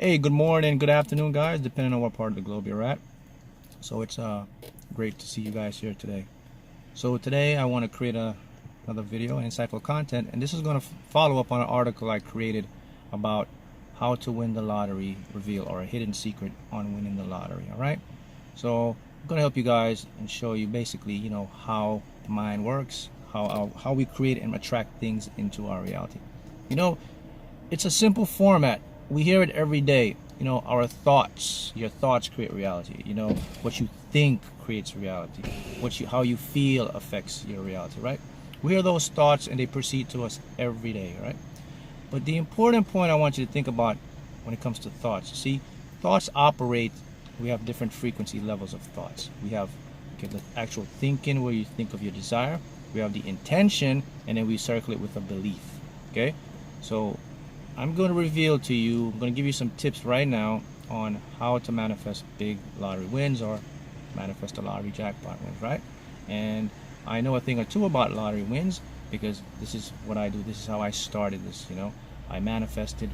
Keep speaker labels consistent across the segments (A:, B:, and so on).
A: Hey, good morning, good afternoon, guys, depending on what part of the globe you're at. So it's great to see you guys here today. So today I want to create another video, insightful content, and this is going to follow up on an article I created about how to win the lottery reveal, or a hidden secret on winning the lottery. All right. So I'm going to help you guys and show you basically, how the mind works, how we create and attract things into our reality. It's a simple format. We hear it every day. Our thoughts, your thoughts create reality. What you think creates reality. How you feel affects your reality, right? We hear those thoughts and they proceed to us every day, right? But the important point I want you to think about when it comes to thoughts, see, thoughts operate, we have different frequency levels of thoughts. We have the actual thinking, where you think of your desire. We have the intention, and then we circle it with a belief, okay? So I'm going to reveal to you, I'm going to give you some tips right now on how to manifest big lottery wins, or manifest a lottery jackpot wins, right? And I know a thing or two about lottery wins, because this is what I do. This is how I started this. I manifested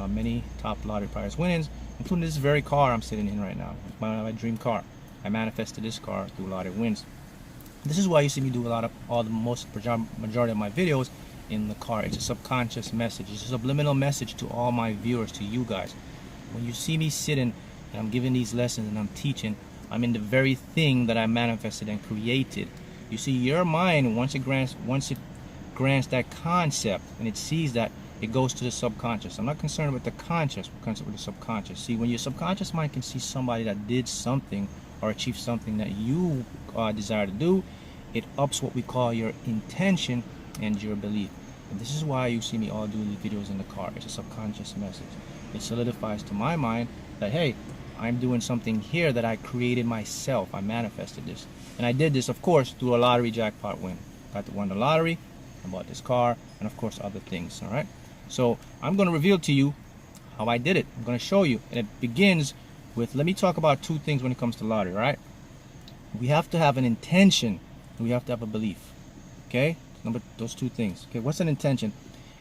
A: many top lottery prize winnings, including this very car I'm sitting in right now, my dream car. I manifested this car through lottery wins. This is why you see me do majority of my videos in the car. It's a subconscious message. It's a subliminal message to all my viewers, to you guys. When you see me sitting and I'm giving these lessons and I'm teaching, I'm in the very thing that I manifested and created. You see, your mind, once it grants that concept and it sees that, it goes to the subconscious. I'm not concerned with the conscious, I'm concerned with the subconscious. See, when your subconscious mind can see somebody that did something or achieved something that you desire to do, it ups what we call your intention and your belief. And this is why you see me all doing these videos in the car. It's a subconscious message. It solidifies to my mind that, hey, I'm doing something here that I created myself. I manifested this. And I did this, of course, through a lottery jackpot win. Won the lottery, I bought this car, and of course other things, all right? So I'm going to reveal to you how I did it. I'm going to show you. And it begins with, let me talk about two things when it comes to lottery, all right? We have to have an intention, and we have to have a belief, okay? Those two things. Okay, what's an intention?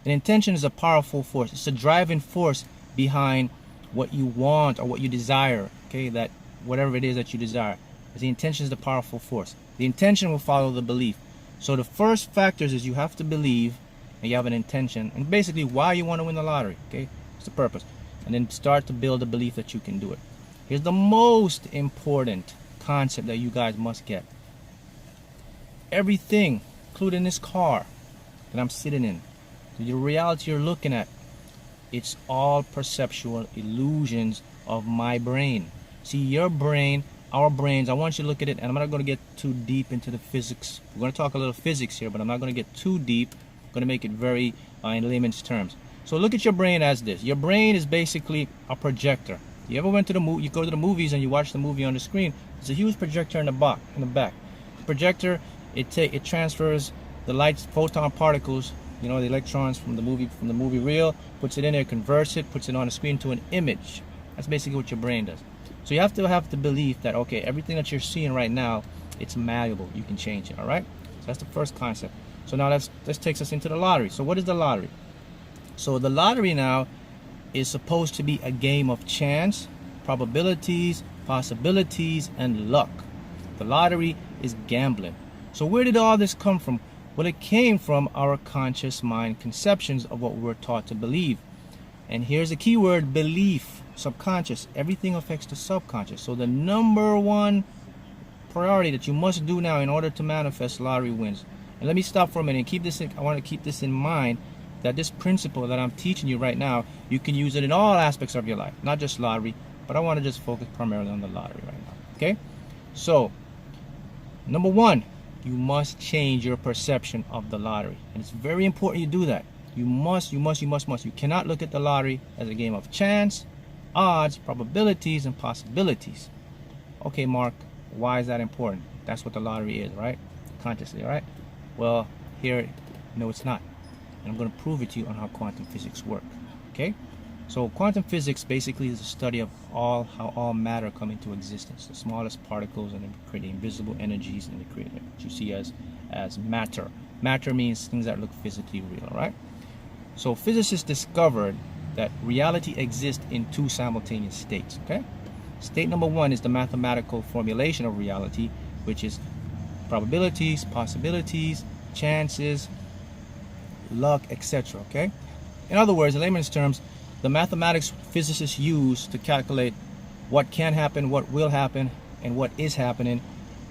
A: An intention is a powerful force. It's a driving force behind what you want or what you desire. Okay, that whatever it is that you desire. The intention is the powerful force. The intention will follow the belief. So the first factors is you have to believe, and you have an intention, and basically why you want to win the lottery. Okay, it's the purpose, and then start to build a belief that you can do it. Here's the most important concept that you guys must get. Everything, including this car that I'm sitting in, the reality you're looking at, it's all perceptual illusions of my brain. See, your brain, our brains, I want you to look at it, and I'm not going to get too deep into the physics. We're going to talk a little physics here, but I'm not going to get too deep. I'm going to make it very in layman's terms. So look at your brain as this. Your brain is basically a projector. You ever went to the movie? You go to the movies and you watch the movie on the screen. It's a huge projector in the back. The projector, it transfers the light, photon particles, the electrons from the movie reel, puts it in there, converts it, puts it on the screen to an image. That's basically what your brain does. So you have to have the belief that, okay, everything that you're seeing right now, it's malleable. You can change it, all right? So that's the first concept. So now this takes us into the lottery. So what is the lottery? So the lottery now is supposed to be a game of chance, probabilities, possibilities, and luck. The lottery is gambling. So where did all this come from? Well, it came from our conscious mind conceptions of what we're taught to believe. And here's the key word, belief, subconscious. Everything affects the subconscious. So the number one priority that you must do now in order to manifest lottery wins. And let me stop for a minute and keep this I want to keep this in mind, that this principle that I'm teaching you right now, you can use it in all aspects of your life, not just lottery, but I want to just focus primarily on the lottery right now, okay? So, number one, you must change your perception of the lottery. And it's very important you do that. You must. You cannot look at the lottery as a game of chance, odds, probabilities, and possibilities. Okay, Mark, why is that important? That's what the lottery is, right? Consciously, right? Well, here, no, it's not. And I'm going to prove it to you on how quantum physics work, okay? So quantum physics basically is the study of how all matter come into existence. The smallest particles, and then create invisible energies, and they create what you see as matter. Matter means things that look physically real, right? So physicists discovered that reality exists in two simultaneous states. Okay, state number one is the mathematical formulation of reality, which is probabilities, possibilities, chances, luck, etc. Okay, in other words, in layman's terms, the mathematics physicists use to calculate what can happen, what will happen, and what is happening.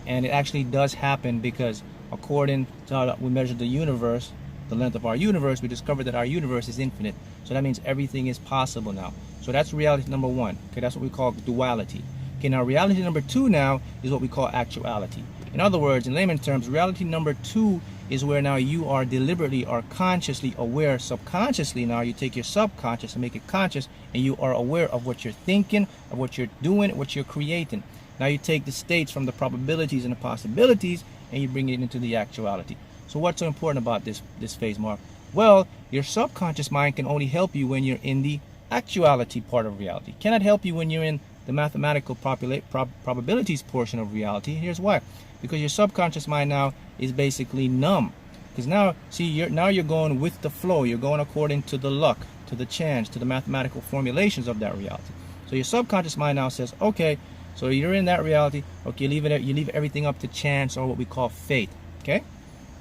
A: And it actually does happen because according to how we measure the universe, the length of our universe, we discovered that our universe is infinite. So that means everything is possible now. So that's reality number one. Okay, that's what we call duality. Okay, now reality number two now is what we call actuality. In other words, in layman terms, reality number two is where now you are deliberately or consciously aware. Subconsciously now you take your subconscious and make it conscious, and you are aware of what you're thinking, of what you're doing, what you're creating. Now you take the states from the probabilities and the possibilities and you bring it into the actuality. So what's so important about this phase, Mark? Well, your subconscious mind can only help you when you're in the actuality part of reality. Cannot help you when you're in the mathematical probabilities portion of reality. Here's why. Because your subconscious mind now is basically numb. Because now, see, you're going with the flow. You're going according to the luck, to the chance, to the mathematical formulations of that reality. So your subconscious mind now says, okay, so you're in that reality. Okay, you leave everything up to chance, or what we call fate. Okay,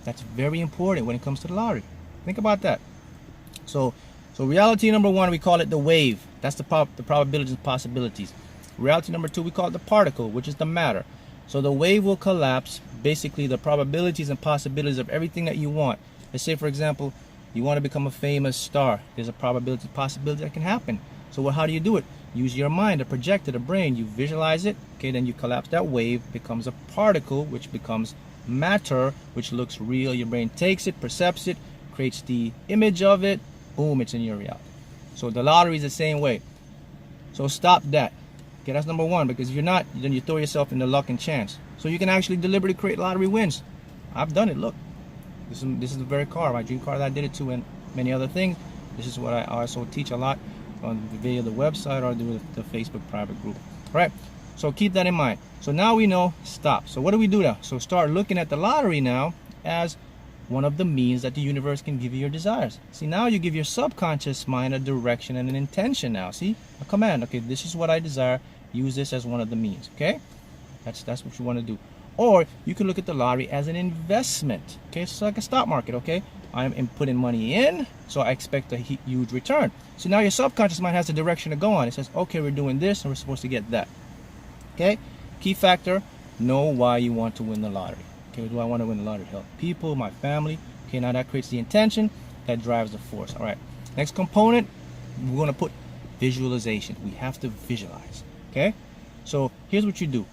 A: that's very important when it comes to the lottery. Think about that. So reality number one, we call it the wave. That's the probabilities and possibilities. Reality number two, we call it the particle, which is the matter. So the wave will collapse, basically the probabilities and possibilities of everything that you want. Let's say, for example, you want to become a famous star. There's a possibility that can happen. So how do you do it? Use your mind, a projector, the brain. You visualize it. Okay, then you collapse that wave, becomes a particle, which becomes matter, which looks real. Your brain takes it, perceives it, creates the image of it. Boom, it's in your reality. So the lottery is the same way. So stop that. Okay, that's number one, because if you're not, then you throw yourself into luck and chance. So you can actually deliberately create lottery wins. I've done it. Look, this is the very car, my dream car that I did it to, and many other things. This is what I also teach a lot on via the website or the Facebook private group. All right, so keep that in mind. So now we know stop. So what do we do now? So start looking at the lottery now as one of the means that the universe can give you your desires. See, now you give your subconscious mind a direction and an intention now. See, a command. Okay, this is what I desire. Use this as one of the means. Okay, that's what you want to do. Or you can look at the lottery as an investment. Okay, so like a stock market. Okay, I'm putting money in, so I expect a huge return. So now your subconscious mind has a direction to go on. It says, okay, we're doing this and we're supposed to get that. Okay, key factor, know why you want to win the lottery. Okay, do I want to win the lottery? Help people, my family. Okay, now that creates the intention, that drives the force. All right, next component, we're going to put visualization. We have to visualize. Okay, so here's what you do.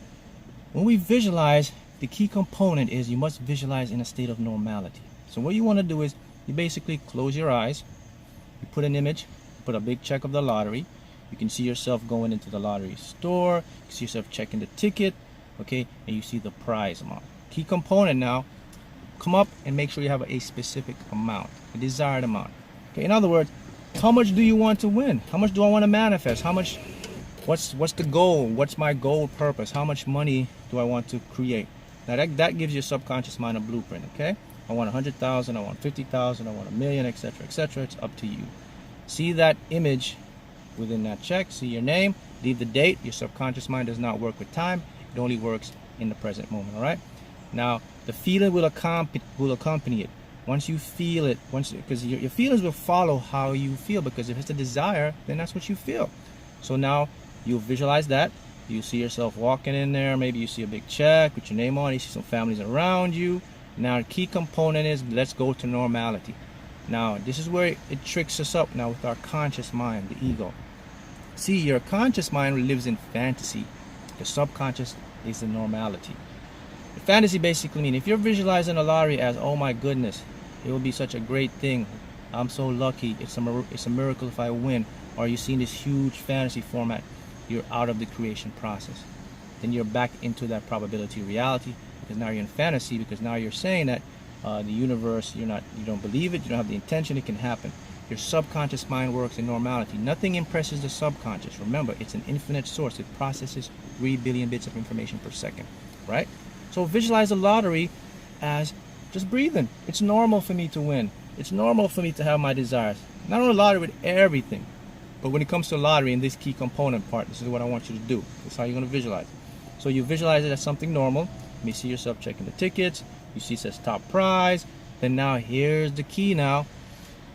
A: When we visualize, the key component is you must visualize in a state of normality. So what you want to do is you basically close your eyes, you put an image, put a big check of the lottery. You can see yourself going into the lottery store, you can see yourself checking the ticket, okay, and you see the prize amount. Key component now, come up and make sure you have a specific amount, a desired amount. Okay, in other words, how much do you want to win? How much do I want to manifest? How much, what's the goal? What's my goal purpose? How much money do I want to create? Now that gives your subconscious mind a blueprint, okay? I want 100,000, I want 50,000, I want 1 million, etc., etc. It's up to you. See that image within that check, see your name, leave the date. Your subconscious mind does not work with time. It only works in the present moment, all right? Now, the feeling will accompany it. Once you feel it, because your feelings will follow how you feel, because if it's a desire, then that's what you feel. So now you'll visualize that. You see yourself walking in there. Maybe you see a big check with your name on it. You see some families around you. Now, the key component is let's go to normality. Now, this is where it tricks us up now with our conscious mind, the ego. See, your conscious mind lives in fantasy. The subconscious is the normality. The fantasy basically means if you're visualizing a lottery as, oh my goodness, it will be such a great thing. I'm so lucky. It's a miracle if I win. Or you see this huge fantasy format, you're out of the creation process. Then you're back into that probability reality, because now you're in fantasy, because now you're saying that the universe, you don't believe it, you don't have the intention, it can happen. Your subconscious mind works in normality. Nothing impresses the subconscious. Remember, it's an infinite source. It processes 3 billion bits of information per second, right? So visualize the lottery as just breathing. It's normal for me to win. It's normal for me to have my desires. Not only lottery, but everything. But when it comes to lottery and this key component part, this is what I want you to do. This is how you're going to visualize. So you visualize it as something normal. You see yourself checking the tickets. You see it says top prize. Then now here's the key now.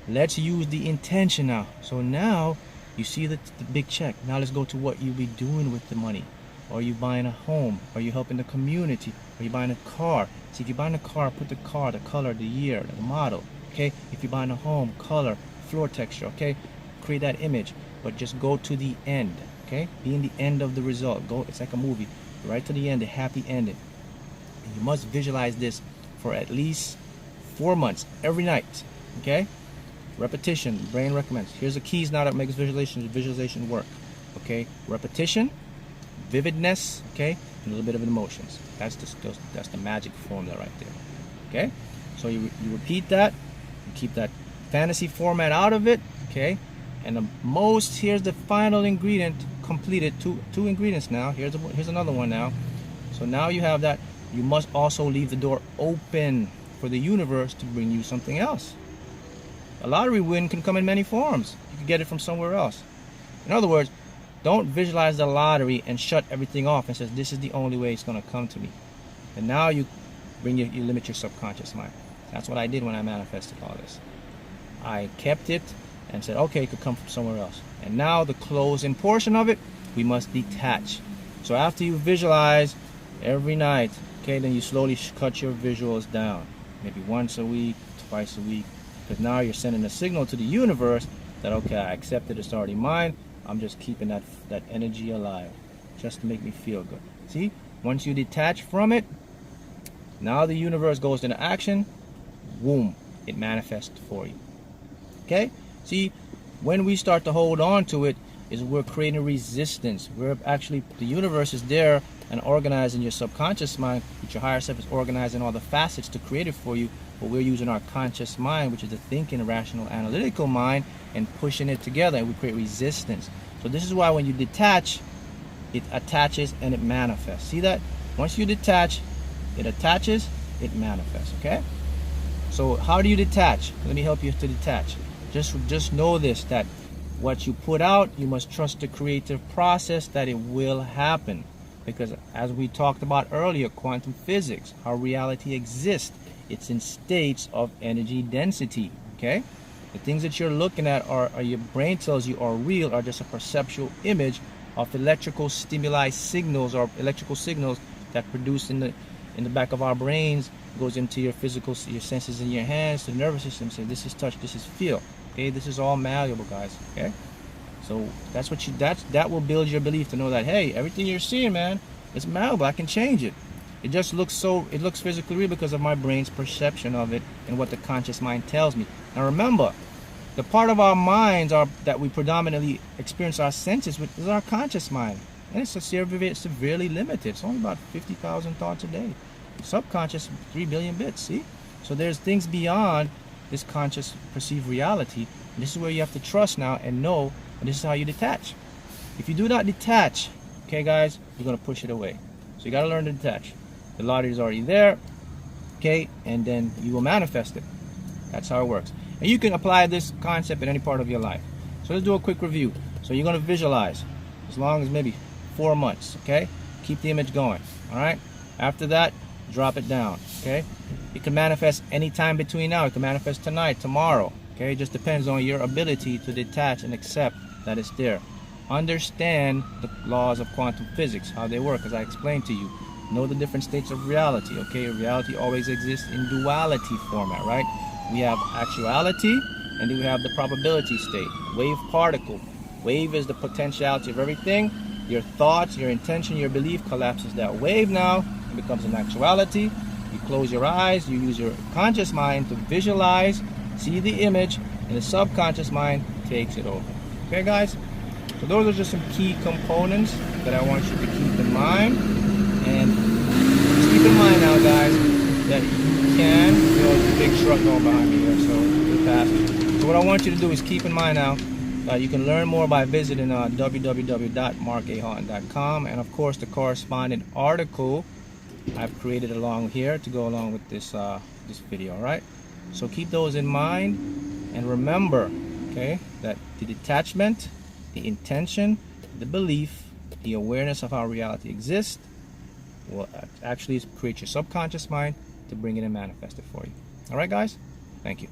A: Let's use the intention now. So now you see the big check. Now let's go to what you'll be doing with the money. Are you buying a home? Are you helping the community? Are you buying a car? See, if you're buying a car, put the car, the color, the year, the model. Okay? If you're buying a home, color, floor texture. Okay? Create that image, but just go to the end. Okay? Be in the end of the result. Go. It's like a movie. Right to the end, the happy ending. And you must visualize this for at least 4 months, every night. Okay? Repetition. Brain recommends. Here's the keys now that makes visualization work. Okay? Repetition, vividness. Okay? And a little bit of emotions. That's the magic formula right there. Okay? So you repeat that. You keep that fantasy format out of it. Okay? And here's the final ingredient completed. Two ingredients now. Here's another one now. So now you have that. You must also leave the door open for the universe to bring you something else. A lottery win can come in many forms. You can get it from somewhere else. In other words, don't visualize the lottery and shut everything off and say, this is the only way it's going to come to me. And now you limit your subconscious mind. That's what I did when I manifested all this. I kept it and said, okay, it could come from somewhere else. And now the closing portion of it, we must detach. So after you visualize every night, okay, then you slowly cut your visuals down. Maybe once a week, twice a week. Because now you're sending a signal to the universe that, okay, I accept it, it's already mine. I'm just keeping that energy alive just to make me feel good. See, once you detach from it, now the universe goes into action. Boom, it manifests for you. Okay? See, when we start to hold on to it, is we're creating resistance. We're actually, the universe is there and organizing your subconscious mind, which your higher self is organizing all the facets to create it for you. But we're using our conscious mind, which is the thinking, rational, analytical mind, and pushing it together, and we create resistance. So this is why when you detach, it attaches and it manifests. See that? Once you detach, it attaches, it manifests. Okay? So how do you detach? Let me help you to detach. Just know this, that what you put out, you must trust the creative process that it will happen. Because as we talked about earlier, quantum physics, how reality exists, it's in states of energy density. Okay? The things that you're looking at are your brain tells you are real, are just a perceptual image of electrical stimuli signals, or electrical signals that produce in the back of our brains, goes into your physical, your senses in your hands, the nervous system. Say, this is touch, this is feel. Okay, this is all malleable, guys. Okay, so that's what that will build your belief to know that, hey, everything you're seeing, man, it's malleable. I can change it. It just looks it looks physically real because of my brain's perception of it and what the conscious mind tells me. Now remember, the part of our minds that we predominantly experience our senses with is our conscious mind, and it's severely limited. It's only about 50,000 thoughts a day. Subconscious, 3 billion bits. See, so there's things beyond this conscious perceived reality. And this is where you have to trust now and know, and this is how you detach. If you do not detach, okay, guys, you're gonna push it away. So you gotta learn to detach. The lottery is already there, okay, and then you will manifest it. That's how it works. And you can apply this concept in any part of your life. So let's do a quick review. So you're gonna visualize as long as maybe 4 months, okay? Keep the image going, all right? After that, drop it down, okay? It can manifest anytime between now. It can manifest tonight, tomorrow, okay? It just depends on your ability to detach and accept that it's there. Understand the laws of quantum physics, how they work, as I explained to you. Know the different states of reality, okay? Reality always exists in duality format, right? We have actuality, and then we have the probability state. Wave particle. Wave is the potentiality of everything. Your thoughts, your intention, your belief collapses that wave now. It becomes an actuality. You close your eyes, you use your conscious mind to visualize, see the image, and the subconscious mind takes it over. Okay, guys? So those are just some key components that I want you to keep in mind. And just keep in mind now, guys, that you can, the big truck going behind me here, so we'll pass. So what I want you to do is keep in mind now, you can learn more by visiting www.markH.customisedsubliminals.com, and of course the corresponding article I've created along here to go along with this this video. All right, so keep those in mind, and remember, okay, that the detachment the intention, the belief, the awareness of how reality exists will actually create your subconscious mind to bring it and manifest it for you. All right, guys? Thank you.